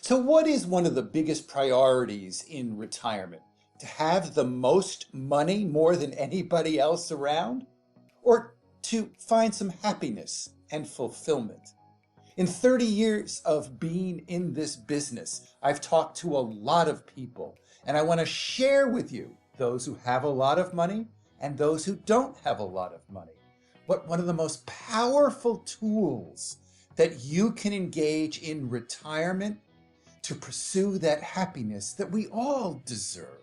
So what is one of the biggest priorities in retirement? To have the most money more than anybody else around? Or to find some happiness and fulfillment? In 30 years of being in this business, I've talked to a lot of people, and I want to share with you those who have a lot of money and those who don't have a lot of money. What one of the most powerful tools that you can engage in retirement to pursue that happiness that we all deserve.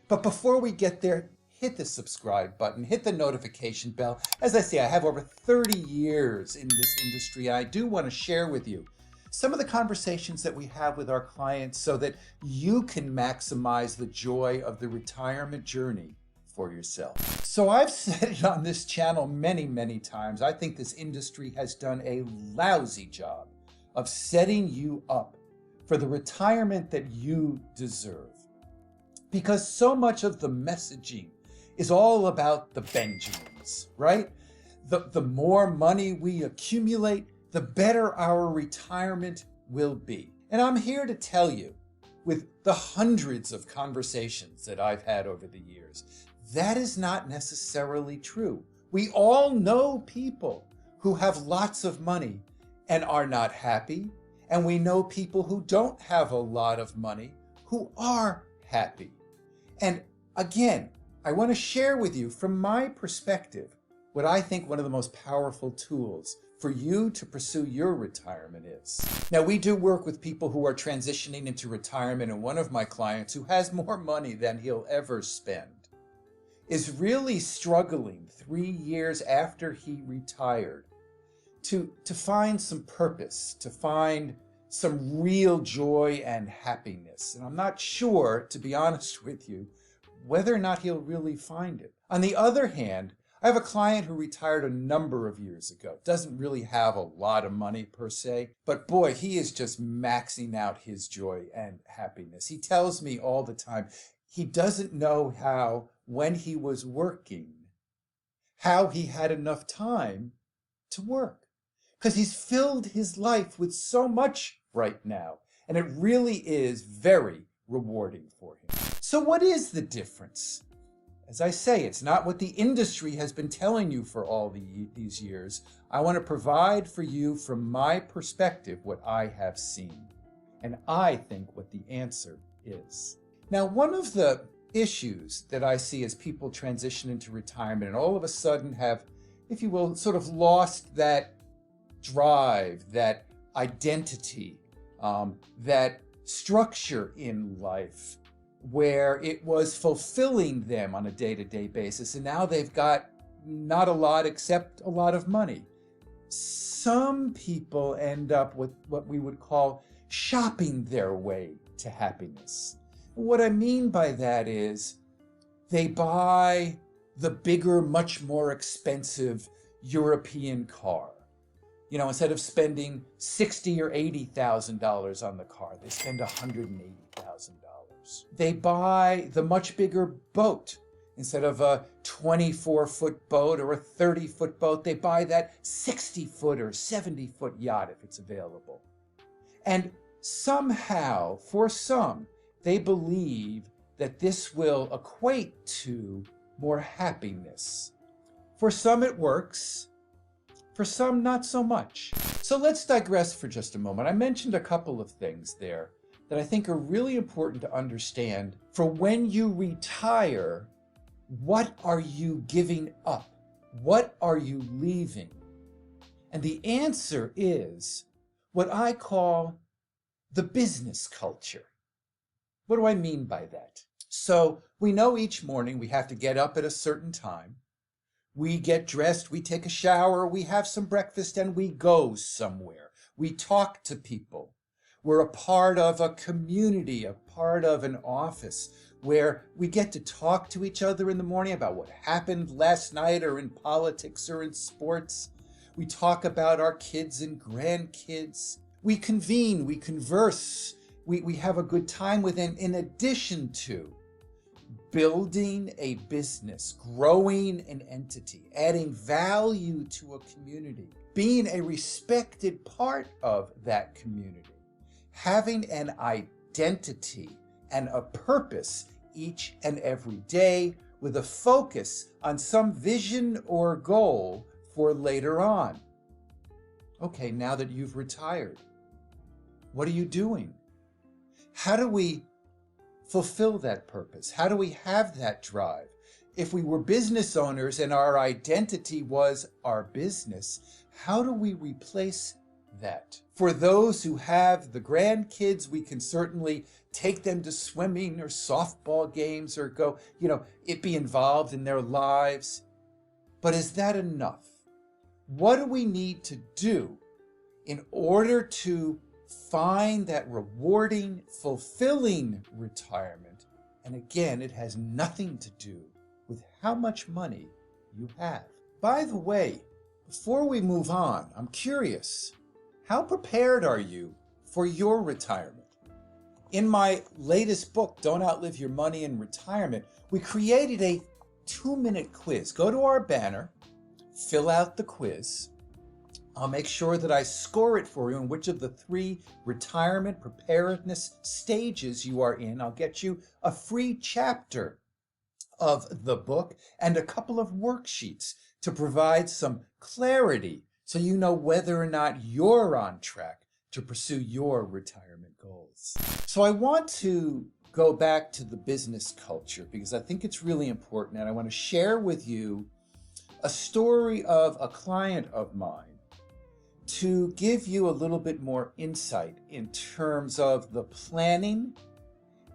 But before we get there, hit the subscribe button, hit the notification bell. As I say, I have over 30 years in this industry. I do want to share with you some of the conversations that we have with our clients so that you can maximize the joy of the retirement journey for yourself. So I've said it on this channel many, many times. I think this industry has done a lousy job of setting you up for the retirement that you deserve. Because so much of the messaging is all about the Benjamins, right? The more money we accumulate, the better our retirement will be. And I'm here to tell you, with the hundreds of conversations that I've had over the years, that is not necessarily true. We all know people who have lots of money and are not happy. And we know people who don't have a lot of money who are happy. And again, I want to share with you from my perspective what I think one of the most powerful tools for you to pursue your retirement is. Now, we do work with people who are transitioning into retirement, and one of my clients who has more money than he'll ever spend is really struggling 3 years after he retired to find some purpose, to find some real joy and happiness. And I'm not sure, to be honest with you, whether or not he'll really find it. On the other hand, I have a client who retired a number of years ago. Doesn't really have a lot of money per se, but boy, he is just maxing out his joy and happiness. He tells me all the time, he doesn't know how, when he was working, how he had enough time to work. Because he's filled his life with so much right now, and it really is very rewarding for him. So what is the difference? As I say, it's not what the industry has been telling you for all these years. I want to provide for you, from my perspective, what I have seen. And I think what the answer is. Now, one of the issues that I see as people transition into retirement and all of a sudden have, if you will, sort of lost that drive, that identity, that structure in life where it was fulfilling them on a day-to-day basis, and now they've got not a lot except a lot of money. Some people end up with what we would call shopping their way to happiness. What I mean by that is they buy the bigger, much more expensive European car. You know, instead of spending $60,000 or $80,000 on the car, they spend $180,000. They buy the much bigger boat. Instead of a 24-foot boat or a 30-foot boat, they buy that 60-foot or 70-foot yacht if it's available. And somehow, for some, they believe that this will equate to more happiness. For some, it works. For some, not so much. So let's digress for just a moment. I mentioned a couple of things there that I think are really important to understand. For when you retire, what are you giving up? What are you leaving? And the answer is what I call the business culture. What do I mean by that? So we know each morning we have to get up at a certain time. We get dressed, we take a shower, we have some breakfast, and we go somewhere. We talk to people. We're a part of a community, a part of an office where we get to talk to each other in the morning about what happened last night or in politics or in sports. We talk about our kids and grandkids. We convene, we converse, we have a good time with them, in addition to building a business, growing an entity, adding value to a community, being a respected part of that community, having an identity and a purpose each and every day with a focus on some vision or goal for later on. Okay, now that you've retired, what are you doing? How do we fulfill that purpose? How do we have that drive? If we were business owners and our identity was our business, how do we replace that? For those who have the grandkids, we can certainly take them to swimming or softball games or go, it be involved in their lives. But is that enough? What do we need to do in order to find that rewarding, fulfilling retirement? And again, it has nothing to do with how much money you have. By the way, before we move on, I'm curious, how prepared are you for your retirement? In my latest book, Don't Outlive Your Money in Retirement, we created a 2-minute quiz. Go to our banner, fill out the quiz. I'll make sure that I score it for you in which of the 3 retirement preparedness stages you are in. I'll get you a free chapter of the book and a couple of worksheets to provide some clarity so you know whether or not you're on track to pursue your retirement goals. So I want to go back to the business culture because I think it's really important, and I want to share with you a story of a client of mine to give you a little bit more insight in terms of the planning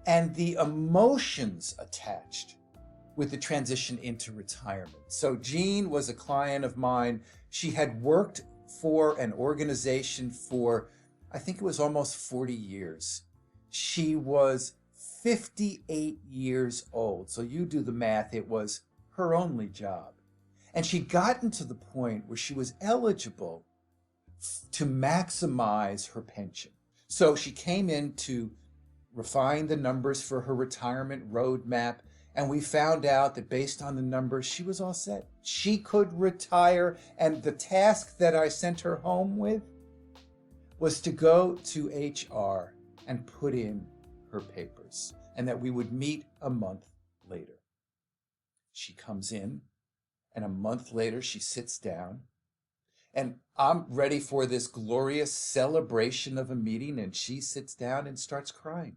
and the emotions attached with the transition into retirement. So Jean was a client of mine. She had worked for an organization for, I think it was almost 40 years. She was 58 years old. So you do the math, it was her only job. And she'd gotten to the point where she was eligible to maximize her pension. So she came in to refine the numbers for her retirement roadmap, and we found out that based on the numbers, she was all set. She could retire, and the task that I sent her home with was to go to HR and put in her papers, and that we would meet a month later. She comes in, and a month later, she sits down, and I'm ready for this glorious celebration of a meeting, and she sits down and starts crying.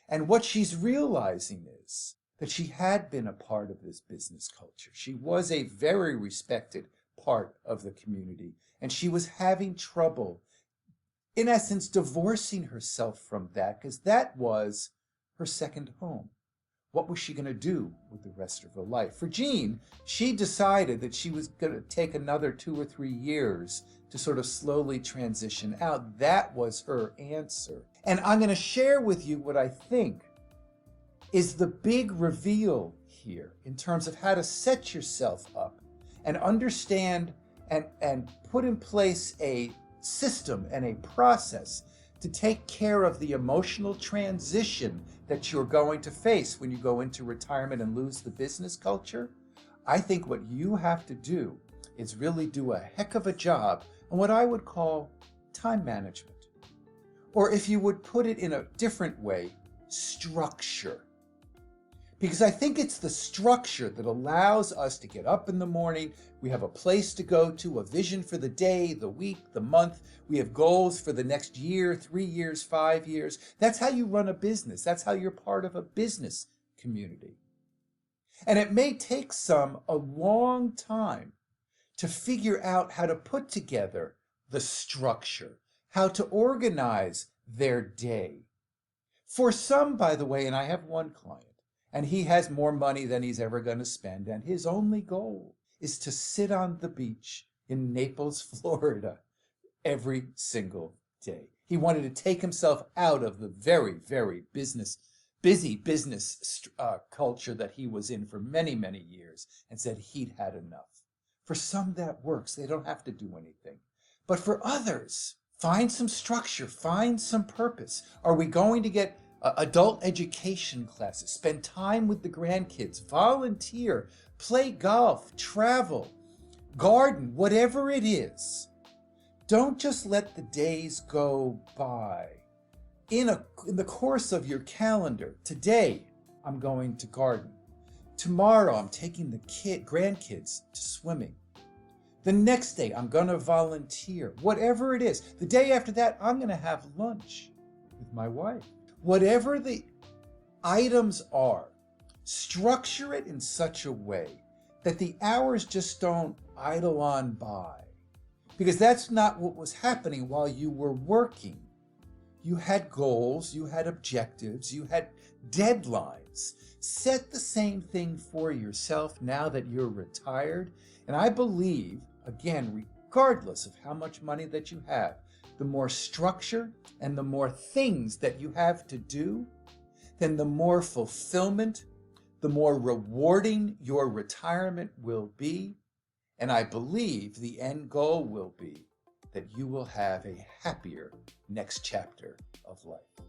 And what she's realizing is that she had been a part of this business culture. She was a very respected part of the community, and she was having trouble, in essence, divorcing herself from that, because that was her second home. What was she going to do with the rest of her life? For Jean, she decided that she was going to take another 2 or 3 years to sort of slowly transition out. That was her answer. And I'm going to share with you what I think is the big reveal here in terms of how to set yourself up and understand and put in place a system and a process to take care of the emotional transition that you're going to face when you go into retirement and lose the business culture. I think what you have to do is really do a heck of a job on what I would call time management. Or if you would put it in a different way, structure. Because I think it's the structure that allows us to get up in the morning. We have a place to go to, a vision for the day, the week, the month. We have goals for the next year, 3 years, 5 years. That's how you run a business. That's how you're part of a business community. And it may take some a long time to figure out how to put together the structure, how to organize their day. For some, by the way, and I have one client, and he has more money than he's ever going to spend, and his only goal is to sit on the beach in Naples, Florida, every single day. He wanted to take himself out of the very, very busy business culture that he was in for many, many years, and said he'd had enough. For some, that works. They don't have to do anything. But for others, find some structure, find some purpose. Are we going to get adult education classes, spend time with the grandkids, volunteer, play golf, travel, garden, whatever it is? Don't just let the days go by in the course of your calendar, today I'm going to garden. Tomorrow I'm taking the grandkids to swimming. The next day I'm going to volunteer. Whatever it is. The day after that I'm going to have lunch with my wife. Whatever the items are, structure it in such a way that the hours just don't idle on by. Because that's not what was happening while you were working. You had goals, you had objectives, you had deadlines. Set the same thing for yourself now that you're retired. And I believe, again, regardless of how much money that you have, the more structure and the more things that you have to do, then the more fulfillment, the more rewarding your retirement will be. And I believe the end goal will be that you will have a happier next chapter of life.